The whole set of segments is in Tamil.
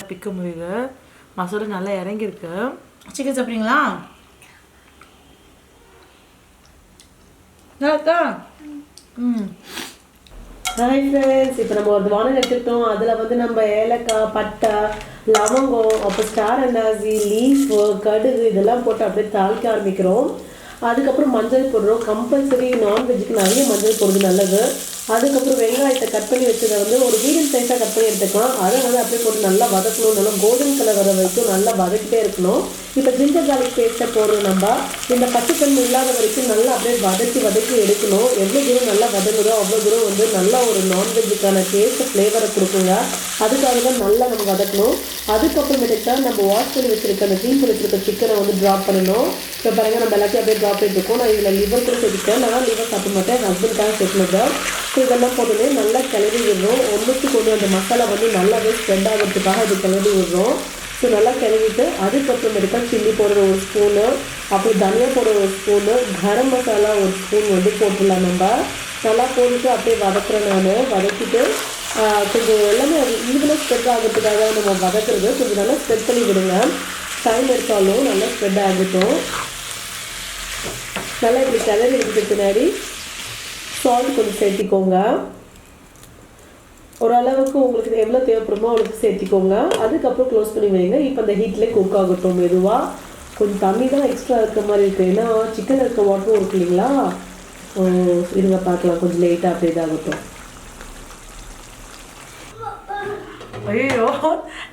பிக்க முடியுது. மசாலா நல்லா இறங்கியிருக்கு. சிக்கன் சாப்பிட்றீங்களா? நல்லாக்கா? ஹாய் ஃப்ரெண்ட்ஸ், இப்போ நம்ம ஒரு வானம் எடுத்துக்கிட்டோம். அதில் வந்து நம்ம ஏலக்காய், பட்டை, லவங்கம், அப்புறம் ஸ்டார் அன்னாசி, லீஃபு, கடுகு இதெல்லாம் போட்டு அப்படியே தாளிக்க ஆரம்பிக்கிறோம். அதுக்கப்புறம் மஞ்சள் போடுறோம். கம்பல்சரி நான்வெஜ்ஜுக்கு நிறைய மஞ்சள் போடுறது நல்லது. அதுக்கப்புறம் வெங்காயத்தை கட் பண்ணி வச்சதை வந்து ஒரு மீடியம் சைஸாக கட் பண்ணி எடுத்துக்கலாம். அதை வந்து அப்படியே போட்டு நல்லா வதக்கணும். நல்லா கோல்டன் கலர் வர வரைக்கும் நல்லா வதக்கிட்டே இருக்கணும். இப்போ ஜிஞ்சர் கார்லிக் பேஸ்ட்டை போடுறோம். நம்ம இந்த பச்சைத்தன்மை இல்லாத வரைக்கும் நல்லா அப்படியே வதக்கி எடுக்கணும். எவ்வளோ தூரம் நல்லா வதங்குதோ அவ்வளோ தூரம் வந்து நல்லா ஒரு நான்வெஜ்ஜுக்கான டேஸ்ட்டை ஃப்ளேவரை கொடுக்குங்க. அதுக்காக தான் நல்லா நம்ம வதக்கணும். அதுக்கப்புறமேட்டுக்கு தான் நம்ம வாஷ் பண்ணி வச்சுருக்க அந்த க்ளீன் பண்ணி வச்சுருக்க சிக்கனை வந்து ட்ராப் பண்ணணும். இப்போ பாருங்கள், நம்ம எல்லாத்தையும் அப்படியே ட்ராப் பண்ணிட்டுருக்கோம். நான் இதில் லிவர் கூட சேர்த்துட்டேன். நான் லிவர் சாப்பிட மாட்டேன், என் ஹஸ்பண்டுக்காக சேர்த்துனது. ஸோ இதெல்லாம் போட்டுமே நல்லா கிளறி விடுறோம். ஒன்றுக்கு கொண்டு அந்த மசாலா வந்து நல்லாவே ஸ்ப்ரெட் ஆகிறதுக்காக அது கிளறி விடுறோம். ஸோ நல்லா கிளறிட்டு அதுக்கப்புறமேட்டுக்கா சில்லி பவுடர் ஒரு ஸ்பூனு, அப்புறம் தனியா பவுடர் ஒரு ஸ்பூனு, கரம் மசாலா ஒரு ஸ்பூன் வந்து போட்டுடலாம். நம்ம நல்லா போட்டுட்டு அப்படியே வதக்குறேன். நான் வதக்கிட்டு கொஞ்சம் எல்லாமே அது ஈவனாக ஸ்ப்ரெட் ஆகிறதுக்காக நம்ம வதக்குறது கொஞ்சம் நல்லா ஸ்ப்ரெட் பண்ணி விடுங்க. டைம் எடுத்தாலும் நல்லா ஸ்ப்ரெட் ஆகட்டும். நல்லா இப்படி கிளறி எடுத்துட்டு பின்னாடி சால்ட் கொஞ்சம் சேர்த்திக்கோங்க. ஓரளவுக்கு உங்களுக்கு எவ்வளோ தேவைப்படுமோ அவளுக்கு சேர்த்திக்கோங்க. அதுக்கப்புறம் க்ளோஸ் பண்ணி வைங்க. இப்போ அந்த ஹீட்லேயே குக் ஆகட்டும். மெதுவாக கொஞ்சம் தண்ணி தான் எக்ஸ்ட்ரா இருக்க மாதிரி இருக்குது. ஏன்னா சிக்கன் இருக்க வாட்டரும் இருக்கு இல்லைங்களா. இருங்க பார்க்கலாம், கொஞ்சம் லேட்டாக அப்படியே இதாகட்டும். ஐயோ,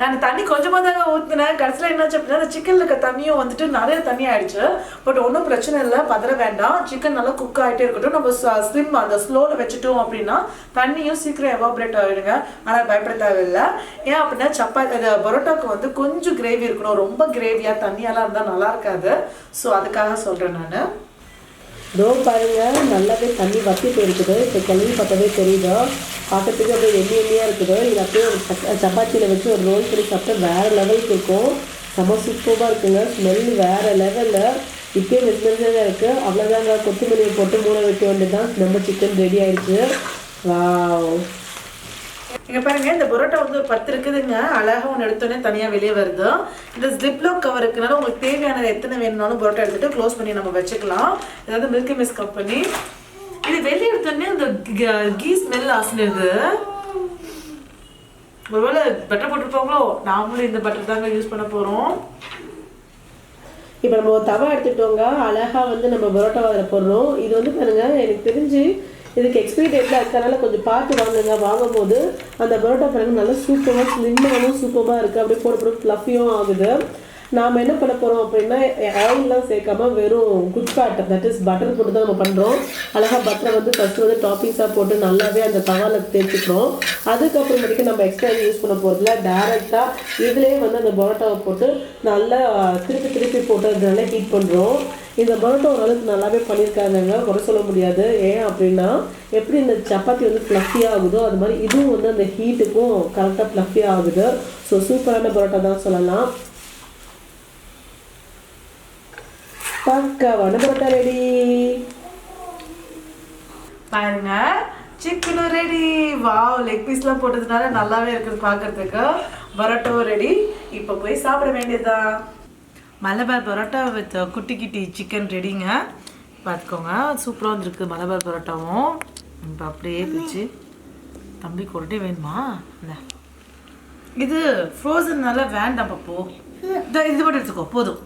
நான் தண்ணி கொஞ்சமாக தாங்க ஊற்றினேன். கடைசியில் என்னாச்சு அப்படின்னா அந்த சிக்கனில் இருக்க தண்ணியும் வந்துட்டு நிறைய தண்ணி ஆயிடுச்சு. பட் ஒன்றும் பிரச்சனை இல்லை, பதற வேண்டாம். சிக்கன் நல்லா குக் ஆகிட்டே இருக்கட்டும். நம்ம ஸ்லிம் அந்த ஸ்லோவில் வச்சுட்டோம் அப்படின்னா தண்ணியும் சீக்கிரம் எவாபரேட் ஆகிடுங்க. ஆனால் பயப்பட தேவையில்லை. ஏன் அப்படின்னா இந்த பரோட்டாவுக்கு வந்து கொஞ்சம் கிரேவி இருக்கணும். ரொம்ப கிரேவியாக தண்ணியெல்லாம் இருந்தால் நல்லா இருக்காது. ஸோ அதுக்காக சொல்கிறேன் நான். தோ பாருங்க, நல்லாவே தண்ணி வத்தி போயிருக்குது. இப்போ கிளம்பி பார்த்தாவே தெரியுதோ, பார்க்கறதுக்கு அப்படியே எண்ணெயாக இருக்குது. இது அப்படியே ஒரு சப்பாத்தியில் வச்சு ஒரு ரோல் பண்ணி சாப்பிட்டா வேறு லெவலுக்கு இருக்கும். செம்ம சூப்பராக இருக்குங்க. ஸ்மெல் வேறு லெவலில் இப்போயே மெஸ்மெரியாக இருக்குது. அவ்வளோதாங்க, கொத்தமல்லியை போட்டு மூட வைக்க வேண்டியது தான். நம்ம சிக்கன் ரெடி ஆயிடுச்சு. வாவ், இங்கே பாருங்க, இந்த பரோட்டா வந்து 10 இருக்குதுங்க. அழகாக ஒன்று எடுத்தோடனே தனியாக வெளியே வருது. இந்த ஜிப்லாக் கவர் இருக்குனால உங்களுக்கு தேவையானது எத்தனை வேணும்னாலும் பரோட்டா எடுத்துகிட்டு க்ளோஸ் பண்ணி நம்ம வச்சுக்கலாம். இதாவது மில்கி மிஸ் கம்பெனி. இது வெளியே எடுத்தோடனே அந்த கீ ஸ்மெல் ஆசினது. ஒருவேளை பட்டர் போட்டுருப்பாங்களோ. நாமளும் இந்த பட்டர் தாங்க யூஸ் பண்ண போகிறோம். இப்போ நம்ம ஒரு தவா எடுத்துட்டோங்க. அழகாக வந்து நம்ம பரோட்டா அதில் போடுறோம். இது வந்து பாருங்க, எனக்கு தெரிஞ்சு இதுக்கு எக்ஸ்பைரி டேட்டில் இருக்கிறனால கொஞ்சம் பார்த்து வாங்குங்க. வாங்கும்போது அந்த பரோட்டா பாருங்க நல்லா சூப்பராக ஸ்லிம்மாகவும் சூப்பராக இருக்குது. அப்படியே போட ஃப்ளஃபியும் ஆகுது. நாம் என்ன பண்ண போகிறோம் அப்படின்னா ஆயிலெலாம் சேர்க்காம வெறும் good fat, that is butter போட்டு தான் நம்ம பண்ணுறோம். அழகாக பட்டரை வந்து ஃபஸ்ட்டு வந்து டாப்பிங்ஸாக போட்டு நல்லாவே அந்த தவாவில் தேய்ச்சிக்கிறோம். அதுக்கப்புறமேட்டுக்கு நம்ம எக்ஸ்ட்ரா யூஸ் பண்ண போகிறதுல டேரெக்டாக இதிலே வந்து அந்த பரோட்டாவை போட்டு நல்லா திருப்பி போட்டு அது நல்லா ஹீட் பண்ணுறோம். இந்த பரோட்டா ஓரளவுக்கு நல்லாவே பண்ணியிருக்காங்க, குறை சொல்ல முடியாது. ஏன் அப்படின்னா எப்படி இந்த சப்பாத்தி வந்து ஃப்ளஃபியாக ஆகுதோ அது மாதிரி இதுவும் வந்து அந்த ஹீட்டுக்கும் கரெக்டாக ஃப்ளஃபியாக ஆகுது. ஸோ சூப்பரான பரோட்டா தான் சொல்லலாம். பக்காவான பரோட்டா ரெடி. பாருங்க, சிக்கனும் ரெடி. வாவ், லெக் பீஸ்லாம் போட்டதுனால நல்லாவே இருக்குது பார்க்கறதுக்கு. பரோட்டாவும் ரெடி. இப்போ போய் சாப்பிட வேண்டியதுதான். மலபார் பரோட்டா வித் குட்டி சிக்கன் ரெடிங்க. பார்த்துக்கோங்க, சூப்பராக வந்துருக்கு மலபார் பரோட்டாவும். இப்போ அப்படியே பிடிச்சி தம்பி கொரட்டே வேணுமா? இல்லை, இது ஃப்ரோசன்னால வேண்டாம் பப்போ. இது மட்டும் எடுத்துக்கோ போதும்.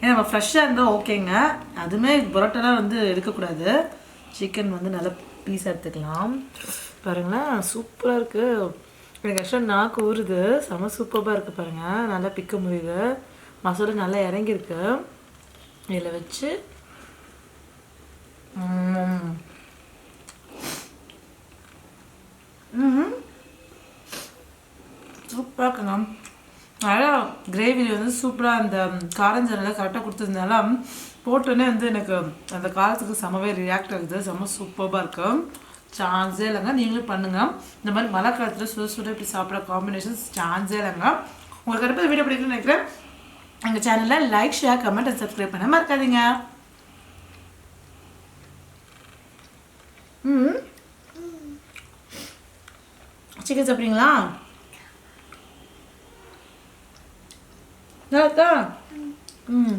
ஏன்னா நம்ம ஃப்ரெஷ்ஷாக இருந்தால் ஓகேங்க. அதுவுமே பரோட்டாலாம் வந்து எடுக்கக்கூடாது. சிக்கன் வந்து நல்லா பீஸ் எடுத்துக்கலாம். பாருங்களேன், சூப்பராக இருக்குது. எனக்கு ஆக்சுவலாக நாக்கு ஊறுது. செம சூப்பராக இருக்குது பாருங்கள். நல்லா பிக்க முடியுது. மசாலா நல்லா இறங்கியிருக்கு. இதில் வச்சு சூப்பராக இருக்குங்க. நல்லா கிரேவி வந்து சூப்பராக அந்த காரஞ்சரெல்லாம் கரெக்டாக கொடுத்ததுனால போட்டோன்னே வந்து எனக்கு அந்த காரத்துக்கு செமவே ரியாக்ட் ஆகுது. செம்ம சூப்பராக இருக்கும். சான்ஸே இல்லைங்க. நீங்களும் பண்ணுங்கள். இந்த மாதிரி மழை காலத்தில் சுட இப்படி சாப்பிட்ற காம்பினேஷன்ஸ் சான்ஸே இல்லைங்க. உங்களுக்கு அடுத்த வீடியோ பிடிக்குன்னு நினைக்கிறேன். எங்கள் சேனலில் like, share, comment and subscribe பண்ண மறக்காதீங்க. சிக்கன் சாப்பிட்றீங்களா? நல்லா இருக்கா? ம்